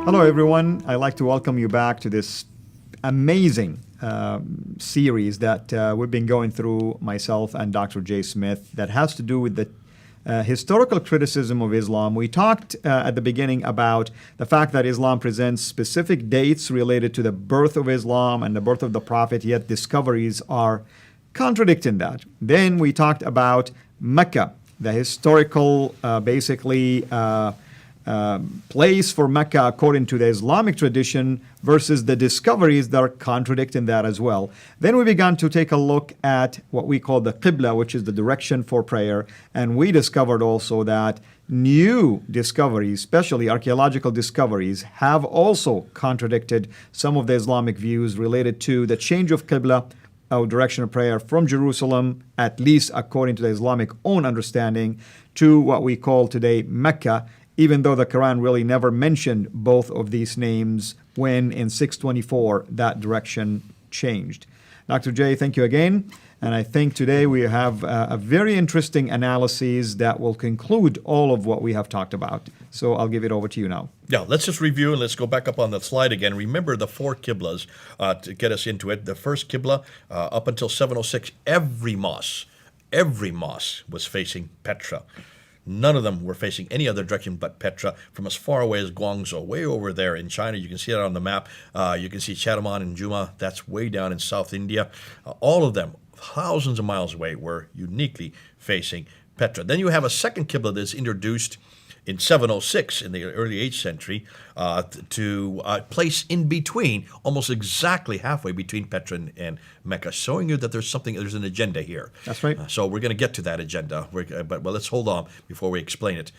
Hello, everyone. I'd like to welcome you back to this amazing series that we've been going through, myself and Dr. Jay Smith, that has to do with the historical criticism of Islam. We talked at the beginning about the fact that Islam presents specific dates related to the birth of Islam and the birth of the Prophet, yet discoveries are contradicting that. Then we talked about Mecca, the historical, place for Mecca according to the Islamic tradition versus the discoveries that are contradicting that as well. Then we began to take a look at what we call the Qibla, which is the direction for prayer. And we discovered also that new discoveries, especially archaeological discoveries, have also contradicted some of the Islamic views related to the change of Qibla, our direction of prayer, from Jerusalem, at least according to the Islamic own understanding, to what we call today Mecca, even though the Quran really never mentioned both of these names when in 624 that direction changed. Dr. J, thank you again. And I think today we have a very interesting analysis that will conclude all of what we have talked about. So I'll give it over to you now. Yeah, let's just review and let's go back up on the slide again. Remember the four Qiblas to get us into it. The first Qibla, up until 706, every mosque was facing Petra. None of them were facing any other direction but Petra, from as far away as Guangzhou, way over there in China. You can see it on the map. You can see Chataman and Juma. That's way down in South India. All of them, thousands of miles away, were uniquely facing Petra. Then you have a second Qibla that's introduced in 706, in the early 8th century, to place in between, almost exactly halfway between Petra and Mecca, showing you that there's an agenda here. That's right. So we're going to get to that agenda, but let's hold on before we explain it,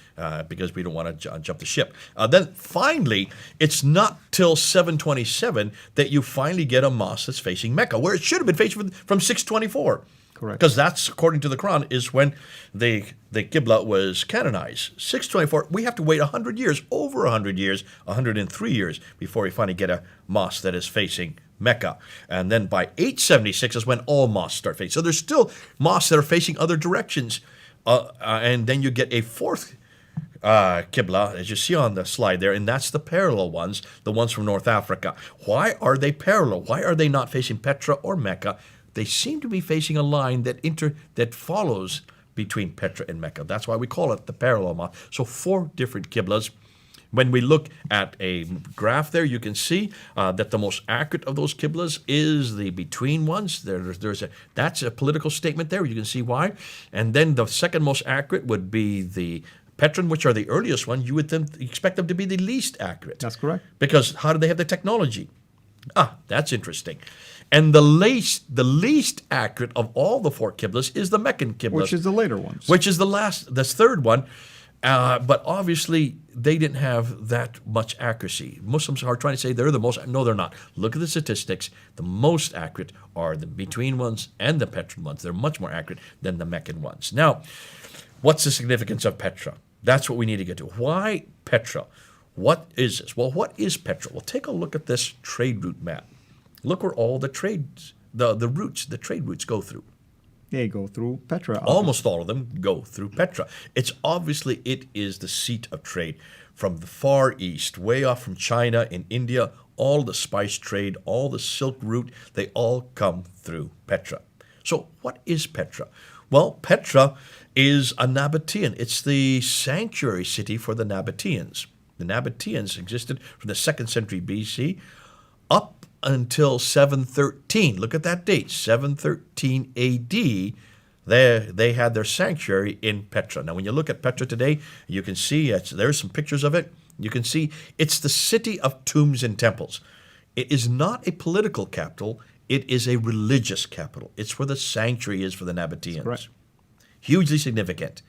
because we don't want to jump the ship. Then finally, it's not till 727 that you finally get a mosque that's facing Mecca, where it should have been facing from 624. Correct. Because that's, according to the Quran, is when the Qibla was canonized. 624, we have to wait 100 years, over 100 years, 103 years, before we finally get a mosque that is facing Mecca. And then by 876 is when all mosques start facing. So there's still mosques that are facing other directions. And then you get a fourth Qibla, as you see on the slide there, and that's the parallel ones, the ones from North Africa. Why are they parallel? Why are they not facing Petra or Mecca? They seem to be facing a line that follows between Petra and Mecca. That's why we call it the parallel mosque. So four different Qiblas. When we look at a graph there, you can see that the most accurate of those Qiblas is the between ones. That's a political statement there. You can see why. And then the second most accurate would be the Petran, which are the earliest one. You would then expect them to be the least accurate. That's correct. Because how do they have the technology? That's interesting. And the least accurate of all the four Qiblas is the Meccan Qibla. Which is the later ones. Which is the third one. But obviously, they didn't have that much accuracy. Muslims are trying to say they're the most. No, they're not. Look at the statistics. The most accurate are the between ones and the Petran ones. They're much more accurate than the Meccan ones. Now, what's the significance of Petra? That's what we need to get to. Why Petra? What is this? Well, what is Petra? Well, take a look at this trade route map. Look where all the trades, the trade routes go through. They go through Petra. Almost all of them go through Petra. It is the seat of trade from the Far East, way off from China and India, all the spice trade, all the Silk Route, they all come through Petra. So what is Petra? Well, Petra is a Nabatean. It's the sanctuary city for the Nabateans. The Nabateans existed from the 2nd century BC up until 713. Look at that date, 713 AD. They had their sanctuary in Petra. Now, when you look at Petra today, you can see, there's some pictures of it. You can see it's the city of tombs and temples. It is not a political capital. It is a religious capital. It's where the sanctuary is for the Nabateans. Right. Hugely significant.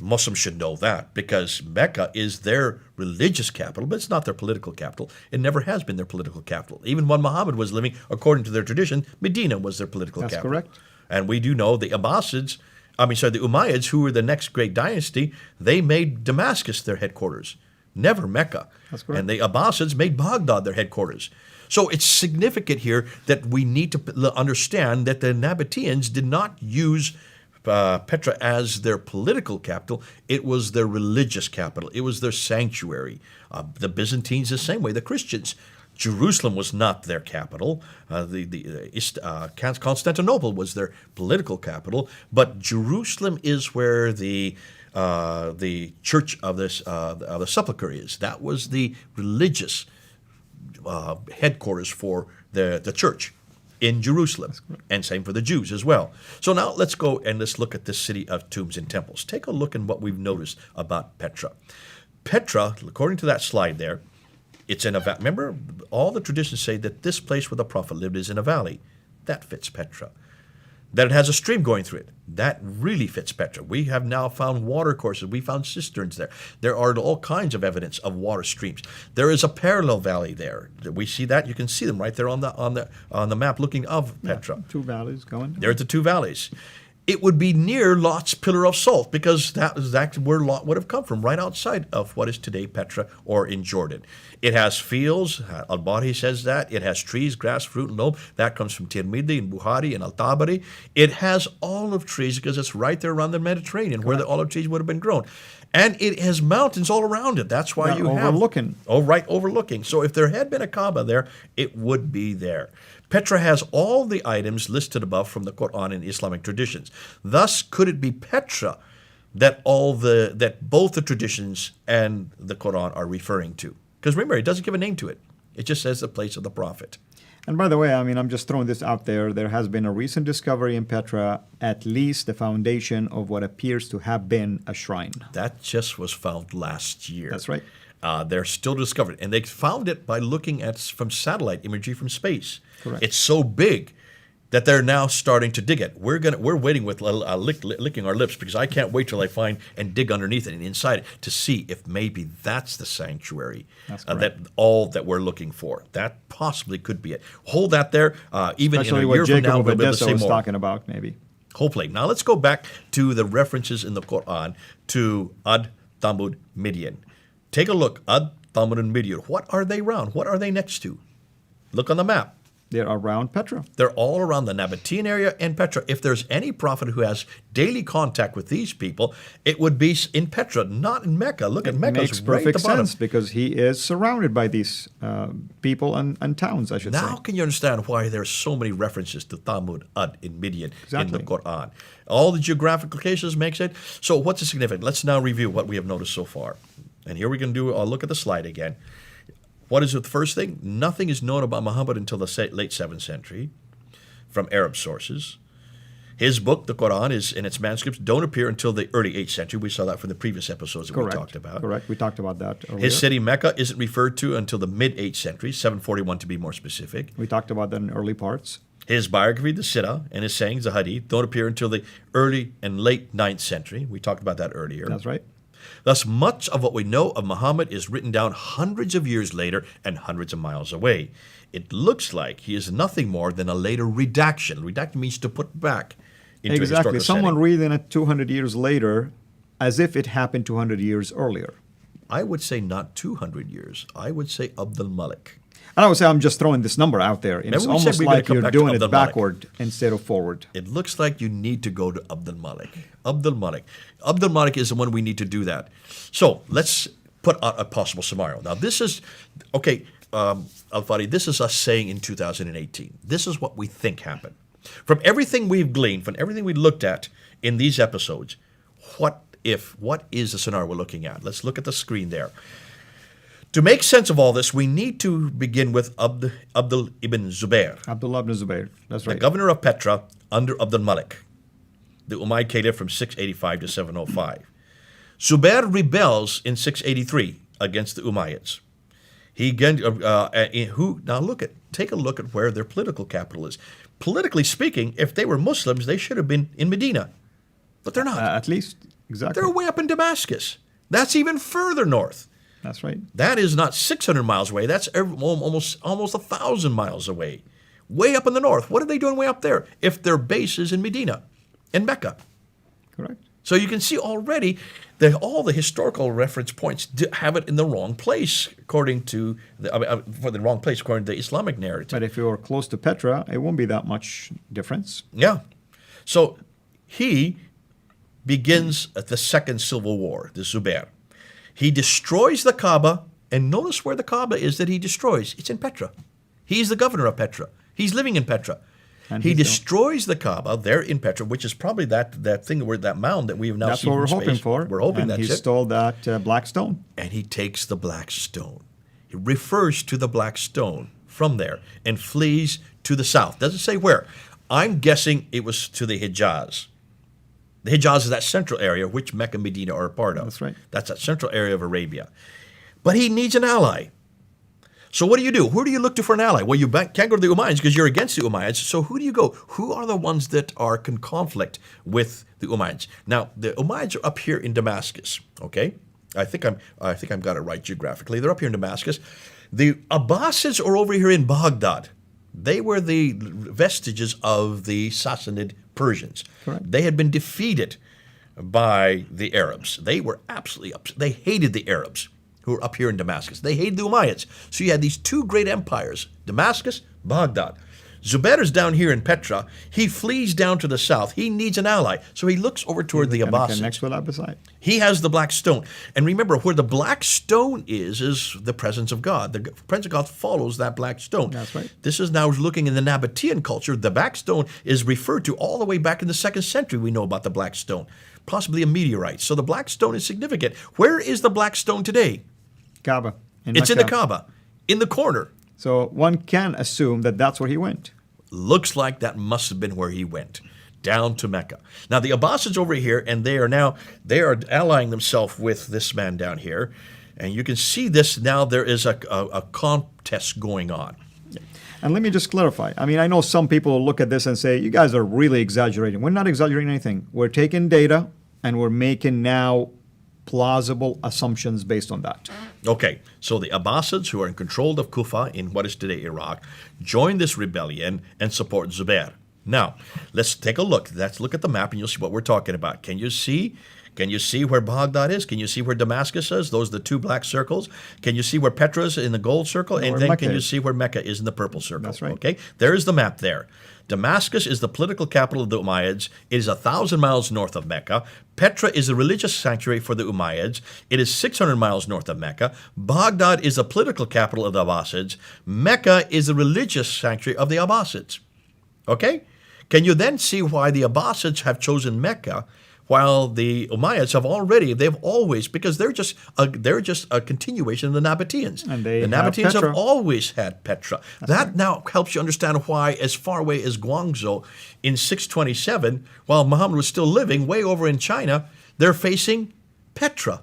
Muslims should know that, because Mecca is their religious capital, but it's not their political capital. It never has been their political capital. Even when Muhammad was living, according to their tradition, Medina was their political capital. That's correct. And we do know the Umayyads, who were the next great dynasty, they made Damascus their headquarters, never Mecca. That's correct. And the Abbasids made Baghdad their headquarters. So it's significant here that we need to understand that the Nabateans did not use Petra as their political capital. It was their religious capital. It was their sanctuary. The Byzantines the same way. The Christians. Jerusalem was not their capital. Constantinople was their political capital, but Jerusalem is where the Church of the Sepulchre is. That was the religious headquarters for the church in Jerusalem, and same for the Jews as well. So now let's go and let's look at this city of tombs and temples. Take a look at what we've noticed about Petra. Petra, according to that slide there, it's in a valley. Remember, all the traditions say that this place where the prophet lived is in a valley. That fits Petra. That it has a stream going through it. That really fits Petra. We have now found water courses. We found cisterns there. There are all kinds of evidence of water streams. There is a parallel valley there. We see that. You can see them right there on the map looking of Petra. Yeah, two valleys going. There's the two valleys. It would be near Lot's pillar of salt because that is exactly where Lot would have come from, right outside of what is today Petra or in Jordan. It has fields. Al-Bahri says that. It has trees, grass, fruit, and loam. That comes from Tirmidhi and Bukhari and Al-Tabari. It has olive trees because it's right there around the Mediterranean where the olive trees would have been grown. And it has mountains all around it. That's why you have... Overlooking. Oh, right, overlooking. So if there had been a Kaaba there, it would be there. Petra has all the items listed above from the Quran and Islamic traditions. Thus, could it be Petra that both the traditions and the Quran are referring to? Because remember, it doesn't give a name to it. It just says the place of the prophet. And by the way, I'm just throwing this out there. There has been a recent discovery in Petra, at least the foundation of what appears to have been a shrine. That just was found last year. That's right. They're still discovered. And they found it by looking at from satellite imagery from space. Correct. It's so big that they're now starting to dig it. We're waiting with licking our lips because I can't wait till I find and dig underneath it and inside it to see if maybe that's the sanctuary that we're looking for. That possibly could be it. Hold that there. Even Especially in a year what from Jacob now, of we'll be able to Edessa say was more. talking about, maybe. Hopefully. Now let's go back to the references in the Quran to Ad, Thamud, Midian. Take a look. Ad, Thamud, and Midian. What are they around? What are they next to? Look on the map. They're around Petra. They're all around the Nabatean area and Petra. If there's any prophet who has daily contact with these people, it would be in Petra, not in Mecca. Look at Mecca. It makes perfect sense because he is surrounded by these people and towns, I should say. Now can you understand why there's so many references to Thamud, Ad, and Midian in the Exactly. Quran? All the geographical locations makes it. So what's the significance? Let's now review what we have noticed so far. And here we can do, I'll look at the slide again. What is the first thing? Nothing is known about Muhammad until the late 7th century from Arab sources. His book, the Quran, is in its manuscripts don't appear until the early 8th century. We saw that from the previous episodes that we talked about. Correct. We talked about that earlier. His city, Mecca, isn't referred to until the mid-8th century, 741 to be more specific. We talked about that in early parts. His biography, the Sirah, and his sayings, the Hadith, don't appear until the early and late 9th century. We talked about that earlier. That's right. Thus, much of what we know of Muhammad is written down hundreds of years later and hundreds of miles away. It looks like he is nothing more than a later redaction. Redaction means to put back into a Exactly. historical Someone setting. reading it 200 years later as if it happened 200 years earlier. I would say not 200 years. I would say Abdul Malik. And I would say I'm just throwing this number out there. It's Remember we said almost we're gonna like come you're back to doing Abdul it Malik. backward instead of forward. It looks like you need to go to Abdul Malik. Abdul Malik. Abdul Malik is the one we need to do that. So let's put out a possible scenario. Now this is, okay, Al-Fadi, this is us saying in 2018. This is what we think happened. From everything we've gleaned, from everything we looked at in these episodes, what is the scenario we're looking at? Let's look at the screen there. To make sense of all this, we need to begin with Abdul ibn Zubair, Abdullah ibn Zubayr. That's the right. governor of Petra under Abdul Malik, the Umayyad Caliph from 685 to 705. Zubair rebels in 683 against the Umayyads. Take a look at where their political capital is. Politically speaking, if they were Muslims, they should have been in Medina, but they're not. At least, exactly. They're way up in Damascus. That's even further north. That's right. That is not 600 miles away. That's almost 1,000 miles away. Way up in the north. What are they doing way up there if their base is in Medina and Mecca? Correct. So you can see already that all the historical reference points have it in the wrong place according to the Islamic narrative. But if you're close to Petra, it won't be that much difference. Yeah. So he begins at the Second Civil War, the Zubair. He destroys the Kaaba, and notice where the Kaaba is that he destroys. It's in Petra. He's the governor of Petra. He's living in Petra. And he destroys the Kaaba there in Petra, which is probably that thing where that mound that we have now That's seen what we're from hoping space. for. We're hoping and that's he it. stole that black stone. And he takes the black stone. He refers to the black stone from there and flees to the south. Doesn't say where. I'm guessing it was to the Hijaz. The Hijaz is that central area which Mecca and Medina are a part of. That's right. That's that central area of Arabia. But he needs an ally. So what do you do? Who do you look to for an ally? Well, you can't go to the Umayyads because you're against the Umayyads. So who do you go? Who are the ones that are in conflict with the Umayyads? Now, the Umayyads are up here in Damascus, okay? I think I'm got it right geographically. They're up here in Damascus. The Abbasids are over here in Baghdad. They were the vestiges of the Sassanid Persians. Correct. They had been defeated by the Arabs. They were absolutely upset. They hated the Arabs who were up here in Damascus. They hated the Umayyads. So you had these two great empires, Damascus, Baghdad. Zubair is down here in Petra. He flees down to the south. He needs an ally. So he looks over toward the Abbasids. Next with Abbasid. He has the black stone. And remember, where the black stone is the presence of God. The presence of God follows that black stone. That's right. This is now looking in the Nabatean culture. The black stone is referred to all the way back in the 2nd century. We know about the black stone, possibly a meteorite. So the black stone is significant. Where is the black stone today? Kaaba. It's in the Kaaba, in the corner. So one can assume that that's where he went. Looks like that must have been where he went, down to Mecca. Now the Abbasids over here, and they are allying themselves with this man down here, and you can see this now. There is a contest going on. And let me just clarify. I mean, I know some people will look at this and say, you guys are really exaggerating. We're not exaggerating anything. We're taking data and we're making now plausible assumptions based on that. Okay, so the Abbasids, who are in control of Kufa in what is today Iraq, joined this rebellion and support Zubair. Now, let's take a look. Let's look at the map and you'll see what we're talking about. Can you see where Baghdad is? Can you see where Damascus is? Those are the two black circles. Can you see where Petra is in the gold circle? And then can you see where Mecca is in the purple circle? That's right. Okay, there is the map there. Damascus is the political capital of the Umayyads. It is 1,000 miles north of Mecca. Petra is a religious sanctuary for the Umayyads. It is 600 miles north of Mecca. Baghdad is the political capital of the Abbasids. Mecca is the religious sanctuary of the Abbasids. Okay? Can you then see why the Abbasids have chosen Mecca while the Umayyads they've always, because they're just a continuation of the Nabateans. And the Nabateans Petra. have always had Petra. That now helps you understand why, as far away as Guangzhou in 627, while Muhammad was still living way over in China, they're facing Petra.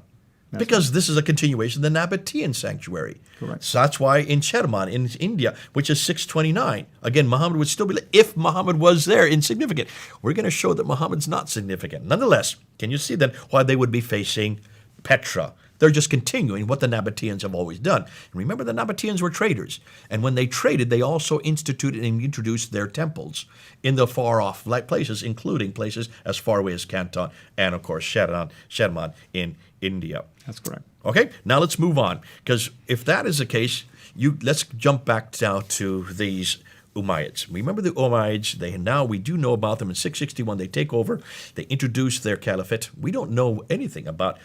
Because this is a continuation of the Nabatean sanctuary. Correct. So that's why in Cherman, in India, which is 629, again, Muhammad would still be, if Muhammad was there, insignificant. We're going to show that Muhammad's not significant. Nonetheless, can you see then why they would be facing Petra? They're just continuing what the Nabateans have always done. And remember, the Nabateans were traders. And when they traded, they also instituted and introduced their temples in the far-off places, including places as far away as Canton and, of course, Cherman in India. That's correct. Okay, now let's move on, because if that is the case, let's jump back now to these Umayyads. Remember the Umayyads, we do know about them. In 661, they take over, they introduce their caliphate. We don't know anything about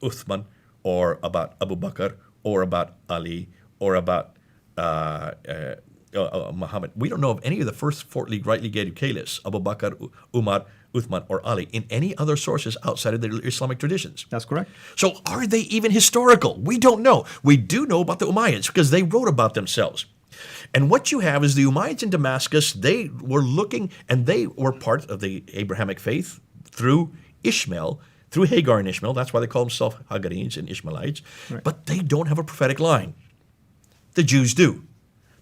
Uthman or about Abu Bakr or about Ali or about Muhammad. We don't know of any of the first four rightly gated caliphs, Abu Bakr, Umar, Uthman, or Ali, in any other sources outside of the Islamic traditions. That's correct. So are they even historical? We don't know. We do know about the Umayyads because they wrote about themselves. And what you have is the Umayyads in Damascus, they were looking, and they were part of the Abrahamic faith through Ishmael, through Hagar and Ishmael. That's why they call themselves Hagarenes and Ishmaelites. Right. But they don't have a prophetic line. The Jews do.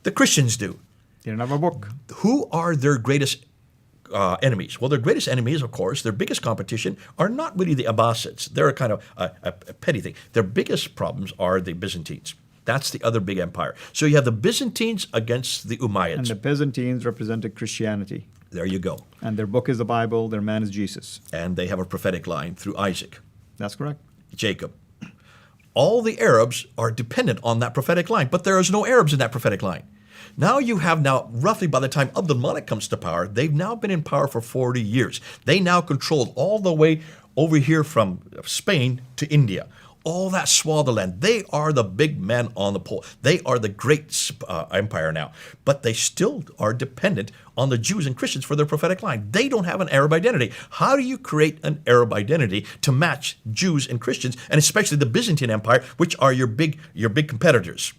The Christians do. They don't have a book. Who are their greatest enemies? Well, their greatest enemies, of course, their biggest competition are not really the Abbasids. They're a kind of a petty thing. Their biggest problems are the Byzantines. That's the other big empire. So you have the Byzantines against the Umayyads. And the Byzantines represented Christianity. There you go. And their book is the Bible, their man is Jesus. And they have a prophetic line through Isaac, That's correct. Jacob. All the Arabs are dependent on that prophetic line, but there is no Arabs in that prophetic line. Now you have roughly by the time Abdul Malik comes to power, they've now been in power for 40 years. They now controlled all the way over here from Spain to India. All that swath of land. They are the big men on the pole. They are the great empire now. But they still are dependent on the Jews and Christians for their prophetic line. They don't have an Arab identity. How do you create an Arab identity to match Jews and Christians, and especially the Byzantine Empire, which are your big competitors?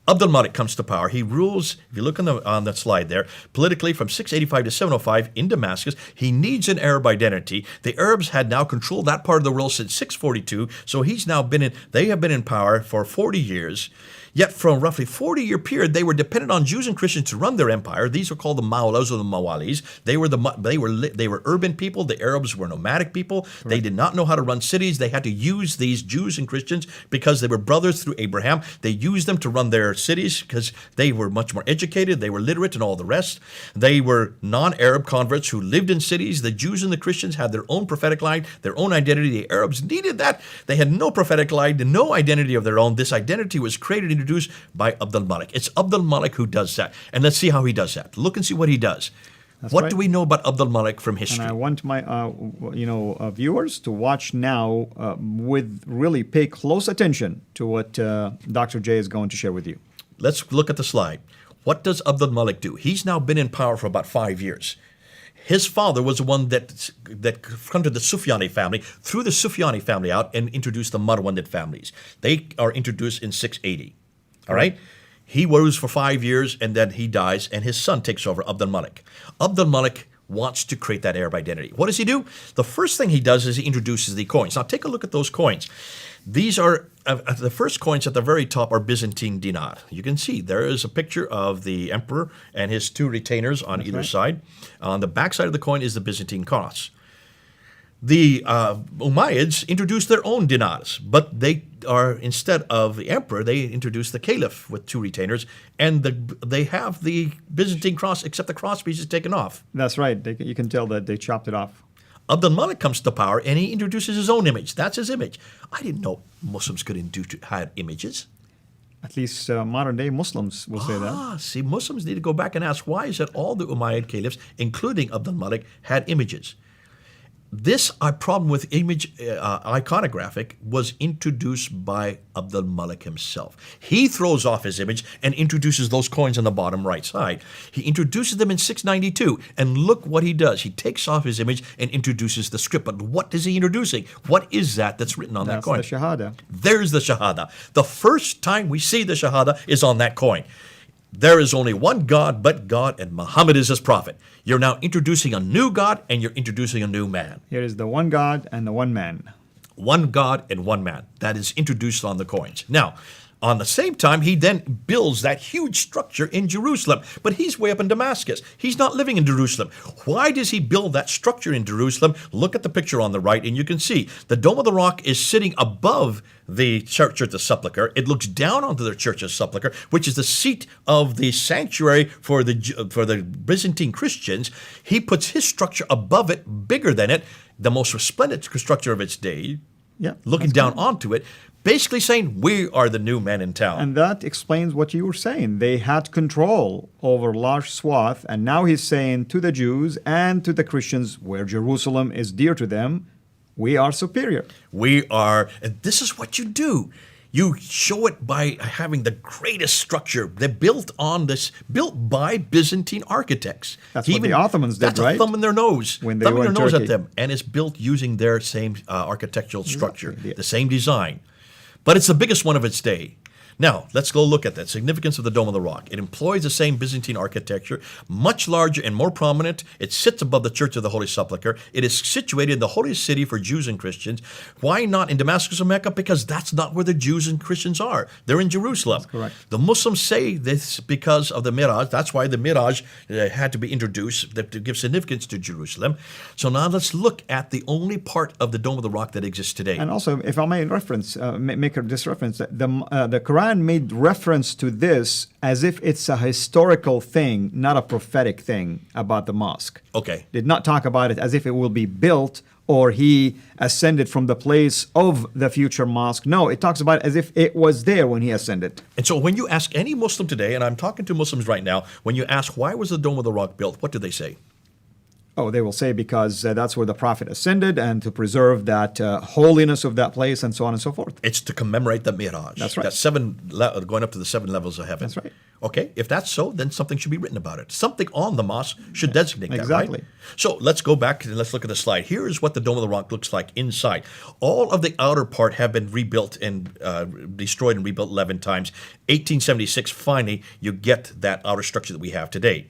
Abdul Malik comes to power. He rules, if you look on the slide there, politically from 685 to 705 in Damascus. He needs an Arab identity. The Arabs had now controlled that part of the world since 642, so they have been in power for 40 years. Yet from roughly 40-year period, they were dependent on Jews and Christians to run their empire. These were called the Maulas or the Mawalis. They were urban people. The Arabs were nomadic people. Right. They did not know how to run cities. They had to use these Jews and Christians because they were brothers through Abraham. They used them to run their cities because they were much more educated. They were literate and all the rest. They were non-Arab converts who lived in cities. The Jews and the Christians had their own prophetic line, their own identity. The Arabs needed that. They had no prophetic line, no identity of their own. This identity was introduced by Abdul Malik. It's Abdul Malik who does that. And let's see how he does that. Look and see what he does. What do we know about Abdul Malik from history? And I want my viewers to watch now with really pay close attention to what Dr. J is going to share with you. Let's look at the slide. What does Abdul Malik do? He's now been in power for about 5 years. His father was the one that confronted the Sufyani family, threw the Sufyani family out, and introduced the Marwanid families. They are introduced in 680. All right? He rules for 5 years, and then he dies, and his son takes over, Abdul Malik. Abdul Malik wants to create that Arab identity. What does he do? The first thing he does is he introduces the coins. Now, take a look at those coins. These are, the first coins at the very top are Byzantine dinar. You can see there is a picture of the emperor and his two retainers on either side. On the back side of the coin is the Byzantine cross. The Umayyads introduced their own dinars, but they are, instead of the emperor, they introduced the caliph with two retainers, and they have the Byzantine cross, except the cross-piece is taken off. That's right. You can tell that they chopped it off. Abdul Malik comes to power, and he introduces his own image. That's his image. I didn't know Muslims could have images. At least modern-day Muslims will say that. See, Muslims need to go back and ask, why is it all the Umayyad caliphs, including Abdul Malik, had images? This problem with image iconographic was introduced by Abdul Malik himself. He throws off his image and introduces those coins on the bottom right side. He introduces them in 692, and look what he does. He takes off his image and introduces the script. But what is he introducing? What is that's written on that coin? That's the Shahada. There's the Shahada. The first time we see the Shahada is on that coin. There is only one God but God, and Muhammad is his prophet. You're now introducing a new God, and you're introducing a new man. Here is the one God and the one man. One God and one man. That is introduced on the coins. Now, on the same time, he then builds that huge structure in Jerusalem. But he's way up in Damascus. He's not living in Jerusalem. Why does he build that structure in Jerusalem? Look at the picture on the right, and you can see the Dome of the Rock is sitting above the Church of the Sepulchre. It looks down onto the Church of the Sepulchre, which is the seat of the sanctuary for the Byzantine Christians. He puts his structure above it, bigger than it, the most resplendent structure of its day, looking down onto it, basically saying, we are the new men in town. And that explains what you were saying. They had control over large swath, and now he's saying to the Jews and to the Christians, where Jerusalem is dear to them, we are superior. We are, and this is what you do. You show it by having the greatest structure. They're built by Byzantine architects. That's what the Ottomans did, right? That's a thumb in their nose. When they were in nose Turkey. at them. And it's built using their same architectural structure, the same design. But it's the biggest one of its day. Now, let's go look at the significance of the Dome of the Rock. It employs the same Byzantine architecture, much larger and more prominent. It sits above the Church of the Holy Sepulchre. It is situated in the holy city for Jews and Christians. Why not in Damascus or Mecca? Because that's not where the Jews and Christians are. They're in Jerusalem. That's correct. The Muslims say this because of the Miraj. That's why the Miraj had to be introduced to give significance to Jerusalem. So now let's look at the only part of the Dome of the Rock that exists today. And also, if I may make this reference, the Quran made reference to this as if it's a historical thing, not a prophetic thing about the mosque. Okay. Did not talk about it as if it will be built or he ascended from the place of the future mosque. No, it talks about it as if it was there when he ascended. And so when you ask any Muslim today, and I'm talking to Muslims right now, when you ask why was the Dome of the Rock built, what do they say? Oh, they will say because that's where the Prophet ascended and to preserve that holiness of that place and so on and so forth. It's to commemorate the Miraj. That's right. That's going up to the 7 levels of heaven. That's right. Okay, if that's so, then something should be written about it. Something on the mosque should designate that, Exactly. right? So let's go back and let's look at the slide. Here is what the Dome of the Rock looks like inside. All of the outer part have been rebuilt and destroyed and rebuilt 11 times. 1876, finally, you get that outer structure that we have today.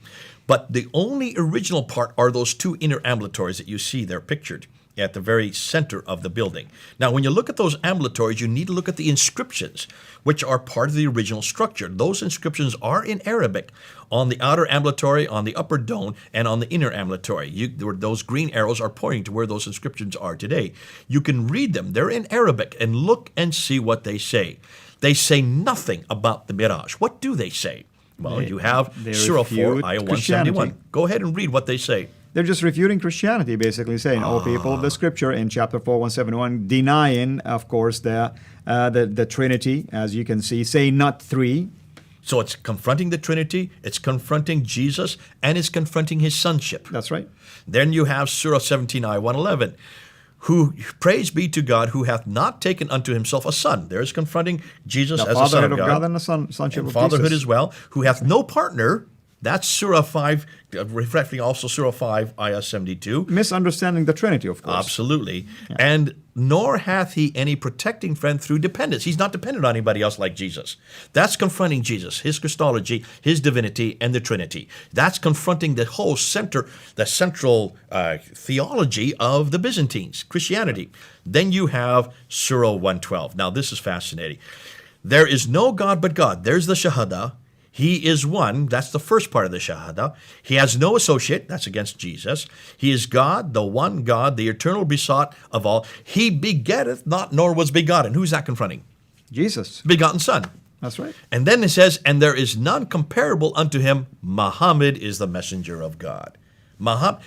But the only original part are those 2 inner ambulatories that you see there pictured at the very center of the building. Now, when you look at those ambulatories, you need to look at the inscriptions, which are part of the original structure. Those inscriptions are in Arabic on the outer ambulatory, on the upper dome, and on the inner ambulatory. Those green arrows are pointing to where those inscriptions are today. You can read them. They're in Arabic, and look and see what they say. They say nothing about the Miraj. What do they say? Well, you have Surah 4, Ayah 171. Go ahead and read what they say. They're just refuting Christianity, basically saying, "O people of the Scripture," in chapter 4, 171, denying, of course, the Trinity, as you can see, say not 3. So it's confronting the Trinity, it's confronting Jesus, and it's confronting his sonship. That's right. Then you have Surah 17, Ayah 111. Who, praise be to God, who hath not taken unto himself a son. There's confronting Jesus The as a son fatherhood of of God. God and the sonship And of fatherhood Jesus. as well. Who hath no partner. That's Surah 5, reflecting also Surah 5, Ayah 72. Misunderstanding the Trinity, of course. Absolutely. And nor hath he any protecting friend through dependence. He's not dependent on anybody else like Jesus. That's confronting Jesus, his Christology, his divinity, and the Trinity. That's confronting the whole the central theology of the Byzantines, Christianity. Then you have Surah 112. Now, this is fascinating. There is no God but God. There's the Shahada. He is one. That's the first part of the Shahada. He has no associate. That's against Jesus. He is God, the one God, the eternal besought of all. He begetteth not, nor was begotten. Who's that confronting? Jesus. Begotten Son. That's right. And then it says, and there is none comparable unto him. Muhammad is the messenger of God.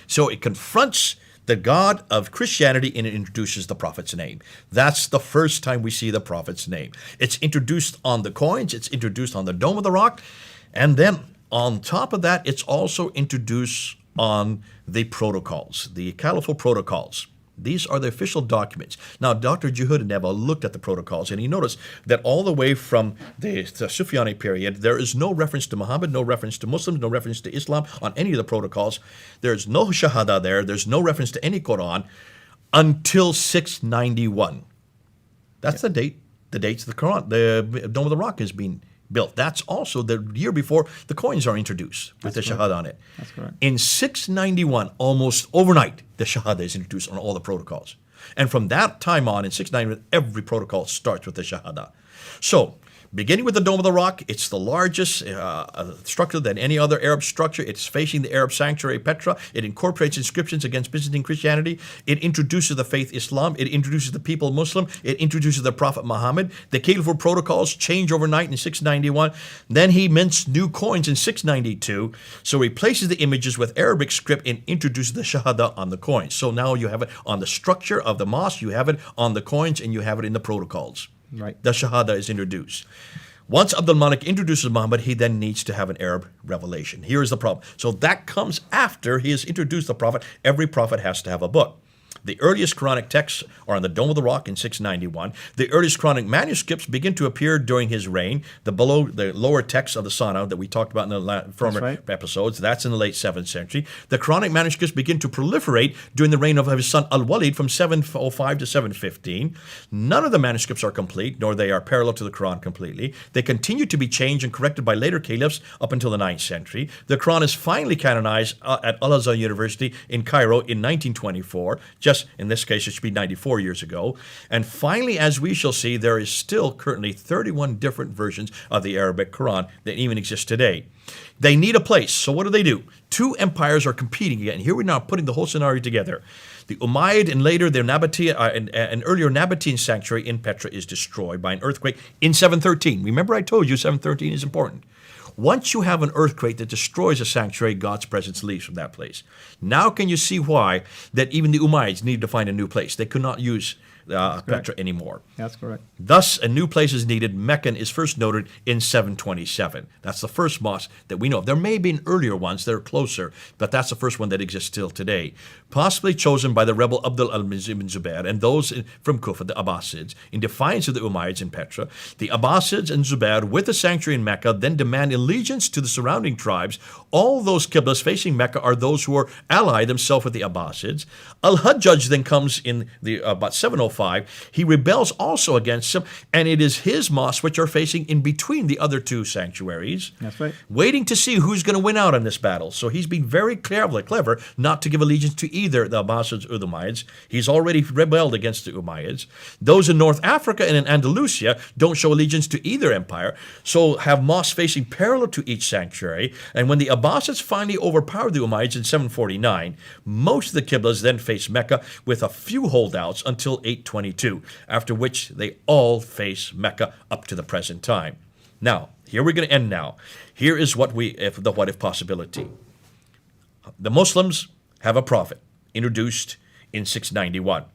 So it confronts the God of Christianity, and it introduces the prophet's name. That's the first time we see the prophet's name. It's introduced on the coins, it's introduced on the Dome of the Rock, and then on top of that, it's also introduced on the protocols, the caliphal protocols. These are the official documents. Now, Dr. Juhud looked at the protocols, and he noticed that all the way from the Sufyani period, there is no reference to Muhammad, no reference to Muslims, no reference to Islam on any of the protocols. There's no Shahada there. There's no reference to any Quran until 691. That's the date. The dates of the Quran, the Dome of the Rock is being built. That's also the year before the coins are introduced with the Shahada on it. That's correct. In 691, almost overnight, the Shahada is introduced on all the protocols. And from that time on, in 691, every protocol starts with the Shahada. So, beginning with the Dome of the Rock, it's the largest structure than any other Arab structure. It's facing the Arab sanctuary, Petra. It incorporates inscriptions against Byzantine Christianity. It introduces the faith Islam. It introduces the people Muslim. It introduces the Prophet Muhammad. The Caliphal protocols change overnight in 691. Then he mints new coins in 692. So he replaces the images with Arabic script and introduces the Shahada on the coins. So now you have it on the structure of the mosque, you have it on the coins, and you have it in the protocols. Right. The Shahada is introduced. Once Abdul Malik introduces Muhammad, he then needs to have an Arab revelation. Here is the problem. So that comes after he has introduced the prophet. Every prophet has to have a book. The earliest Quranic texts are on the Dome of the Rock in 691. The earliest Quranic manuscripts begin to appear during his reign. The lower texts of the Sana that we talked about in the former episodes, that's in the late 7th century. The Quranic manuscripts begin to proliferate during the reign of his son Al-Walid from 705 to 715. None of the manuscripts are complete, nor they are parallel to the Quran completely. They continue to be changed and corrected by later caliphs up until the 9th century. The Quran is finally canonized at Al-Azhar University in Cairo in 1924. Just in this case, it should be 94 years ago. And finally, as we shall see, there is still currently 31 different versions of the Arabic Quran that even exist today. They need a place. So what do? Two empires are competing again. Here we're now putting the whole scenario together. The Umayyad and later their an earlier Nabatean sanctuary in Petra is destroyed by an earthquake in 713. Remember I told you 713 is important. Once you have an earthquake that destroys a sanctuary, God's presence leaves from that place. Now can you see why that even the Umayyads needed to find a new place? They could not use Petra anymore. That's correct. Thus, a new place is needed. Mecca is first noted in 727. That's the first mosque that we know of. There may have been earlier ones that are closer, but that's the first one that exists still today. Possibly chosen by the rebel Abdul al-Aziz ibn Zubair and those from Kufa, the Abbasids, in defiance of the Umayyads in Petra. The Abbasids and Zubair, with the sanctuary in Mecca, then demand allegiance to the surrounding tribes. All those Qiblas facing Mecca are those who are allied themselves with the Abbasids. Al-Hajjaj then comes in about 705. He rebels also against them, and it is his mosques which are facing in between the other two sanctuaries. That's right. Waiting to see who's going to win out in this battle. So he's been very clever not to give allegiance to either the Abbasids or the Umayyads. He's already rebelled against the Umayyads. Those in North Africa and in Andalusia don't show allegiance to either empire, so have mosques facing parallel to each sanctuary. And when the Abbasids finally overpowered the Umayyads in 749, most of the Qiblas then faced Mecca with a few holdouts until 822, after which they all face Mecca up to the present time. Now, here we're going to end now. Here is the what if possibility. The Muslims have a prophet introduced in 691.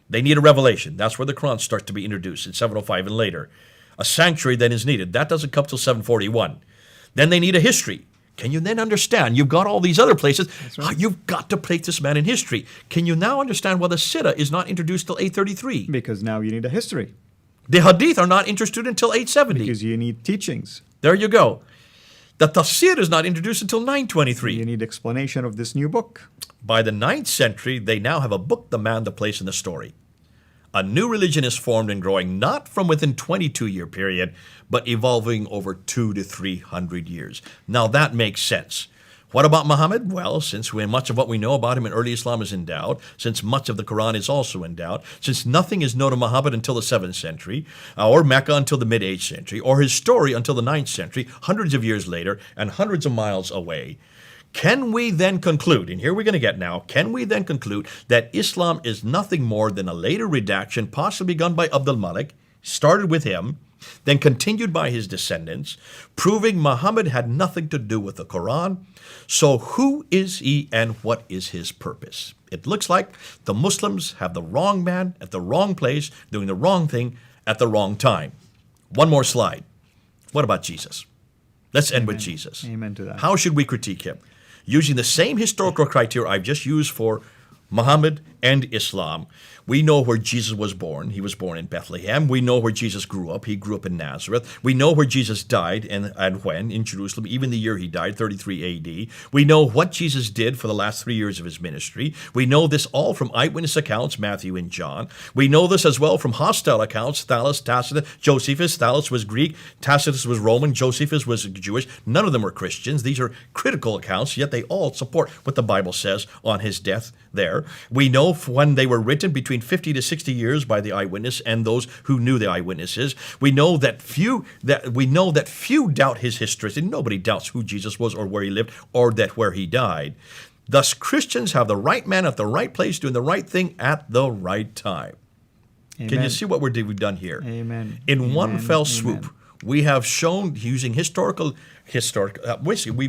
They need a revelation. That's where the Quran starts to be introduced in 705 and later. A sanctuary then is needed. That doesn't come till 741. Then they need a history. Can you then understand? You've got all these other places. Right. You've got to place this man in history. Can you now understand why the Siddha is not introduced till 833? Because now you need a history. The Hadith are not introduced until 870. Because you need teachings. There you go. The Tafsir is not introduced until 923. You need explanation of this new book. By the 9th century, they now have a book, the man, the place, and the story. A new religion is formed and growing, not from within 22-year period, but evolving over 200 to 300 years. Now that makes sense. What about Muhammad? Well, since much of what we know about him in early Islam is endowed, since much of the Quran is also endowed, since nothing is known of Muhammad until the 7th century, or Mecca until the mid-8th century, or his story until the 9th century, hundreds of years later and hundreds of miles away, can we then conclude, and here we're going to get now, can we then conclude that Islam is nothing more than a later redaction possibly begun by Abdul Malik, started with him, then continued by his descendants, proving Muhammad had nothing to do with the Quran? So who is he and what is his purpose? It looks like the Muslims have the wrong man at the wrong place, doing the wrong thing at the wrong time. One more slide. What about Jesus? Let's end with Jesus. Amen to that. How should we critique him? Using the same historical criteria I've just used for Muhammad and Islam. We know where Jesus was born. He was born in Bethlehem. We know where Jesus grew up. He grew up in Nazareth. We know where Jesus died and when in Jerusalem, even the year he died, 33 AD. We know what Jesus did for the last 3 years of his ministry. We know this all from eyewitness accounts, Matthew and John. We know this as well from hostile accounts, Thallus, Tacitus, Josephus. Thallus was Greek, Tacitus was Roman, Josephus was Jewish. None of them were Christians. These are critical accounts, yet they all support what the Bible says on his death there. We know when they were written between 50 to 60 years by the eyewitness and those who knew the eyewitnesses. We know that few doubt his history, and nobody doubts who Jesus was or where he lived or that where he died. Thus, Christians have the right man at the right place doing the right thing at the right time. Amen. Can you see what we've done here? Amen. In one fell swoop, we have shown using we've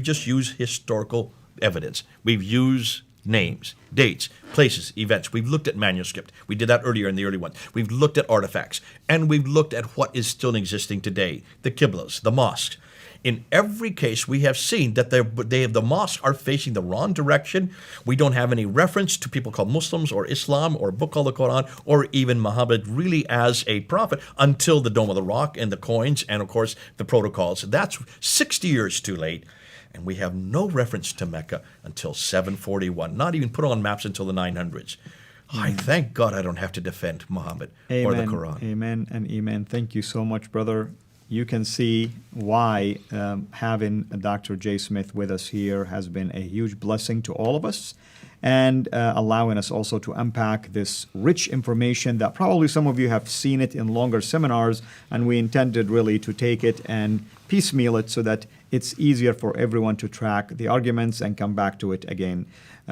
just used historical evidence. We've used names, dates, places, events. We've looked at manuscript. We did that earlier in the early ones. We've looked at artifacts. And we've looked at what is still existing today, the Qiblas, the mosques. In every case, we have seen that the mosques are facing the wrong direction. We don't have any reference to people called Muslims or Islam or a book called the Quran or even Muhammad really as a prophet until the Dome of the Rock and the coins and, of course, the protocols. That's 60 years too late. And we have no reference to Mecca until 741, not even put on maps until the 900s. I thank God I don't have to defend Muhammad or the Quran. Amen and amen. Thank you so much, brother. You can see why having Dr. J. Smith with us here has been a huge blessing to all of us and allowing us also to unpack this rich information that probably some of you have seen it in longer seminars, and we intended really to take it and piecemeal it so that it's easier for everyone to track the arguments and come back to it again.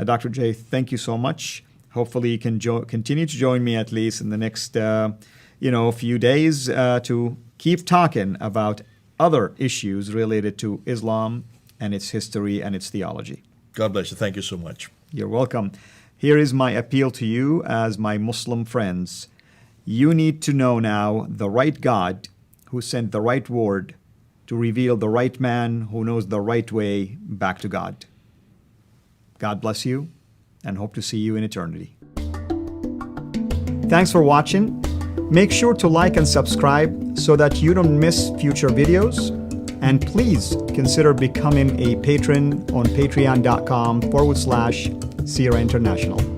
Dr. J, thank you so much. Hopefully you can continue to join me at least in the next few days to keep talking about other issues related to Islam and its history and its theology. God bless you. Thank you so much. You're welcome. Here is my appeal to you as my Muslim friends. You need to know now the right God who sent the right word to reveal the right man who knows the right way back to God. God bless you, and hope to see you in eternity. Thanks for watching. Make sure to like and subscribe so that you don't miss future videos. And please consider becoming a patron on patreon.com/Sierra International.